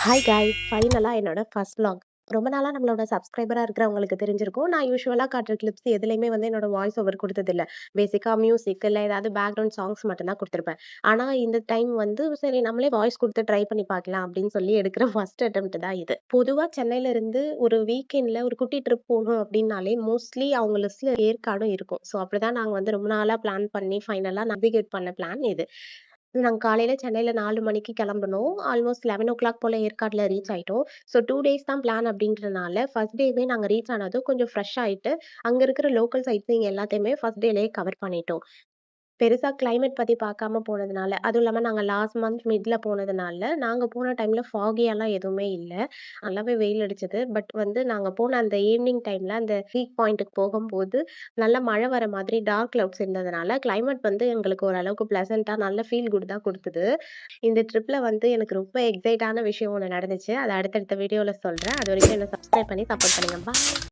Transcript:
Hi guys! ஃபைனலா என்னோட first vlog. ரொம்ப நாளா நம்மளோட சப்ஸ்கிரைபரா இருக்கிறவங்களுக்கு தெரிஞ்சிருக்கும். நான் யூசுவலா காட்டுற கிளிப்ஸ் எதுலயுமே வந்து என்னோட வாய்ஸ் ஓவர் குடுத்ததில்ல. பேசிக்கா மியூசிக் இல்ல ஏதாவது பேக்கிரவுண்ட் சாங்ஸ் மட்டும் தான் குடுத்துருப்பேன். ஆனா இந்த டைம் வந்து சரி நம்மளே வாய்ஸ் குடுத்து ட்ரை பண்ணி பார்க்கலாம் அப்படின்னு சொல்லி எடுக்கிற ஃபர்ஸ்ட் அட்டெம்ப்ட் தான் இது. பொதுவா சென்னையில இருந்து ஒரு வீக்கெண்ட்ல ஒரு குட்டி ட்ரிப் போணும் அப்படின்னாலே மோஸ்ட்லி அவங்க லிஸ்ட்ல ஏற்காடும் இருக்கும். ஸோ அப்படிதான் நாங்க வந்து ரொம்ப நாளா பிளான் பண்ணி ஃபைனலா நேவிகேட் பண்ண பிளான் இது. நாங்க காலையில சென்னையில 4 மணிக்கு கிளம்புனோம். ஆல்மோஸ்ட் 11:00 போல ஏற்காட்ல ரீச் ஆயிட்டோம். ஸோ 2 டேஸ் தான் பிளான் அப்படின்றனால, ஃபர்ஸ்ட் டேவே நாங்க ரீச் ஆனதும் கொஞ்சம் ஃப்ரெஷ் ஆயிட்டு, அங்க இருக்கிற லோக்கல் சைட் சீயிங் எல்லாத்தையுமே ஃபர்ஸ்ட் டேலயே கவர் பண்ணிட்டோம். பெருசா கிளைமேட் பத்தி பார்க்காம போனதுனால, அதுவும் இல்லாம நாங்க லாஸ்ட் மந்த் மிட்ல போனதுனால, நாங்க போன டைம்ல ஃபாகியாலாம் எதுவுமே இல்ல. நல்லாவே வெயில் அடிச்சது. பட் வந்து நாங்க போன அந்த ஈவ்னிங் டைம்ல அந்த பீக் பாயிண்ட்க்கு போகும்போது, நல்ல மழை வர மாதிரி டார்க் கிளவுட்ஸ் இருந்ததுனால, கிளைமேட் வந்து எங்களுக்கு ஓரளவுக்கு பிளசன்ட்டா நல்ல ஃபீல் குட் தான் குடுத்தது. இந்த ட்ரிப்ல வந்து எனக்கு ரொம்ப எக்ஸைட்டான விஷயம் ஒண்ணு நடந்துச்சு. அத அடுத்தடுத்த வீடியோல சொல்றேன். அதுவரைக்கும் என்ன சப்ஸ்கிரைப் பண்ணி சப்போர்ட் பண்ணுங்க. பாய்.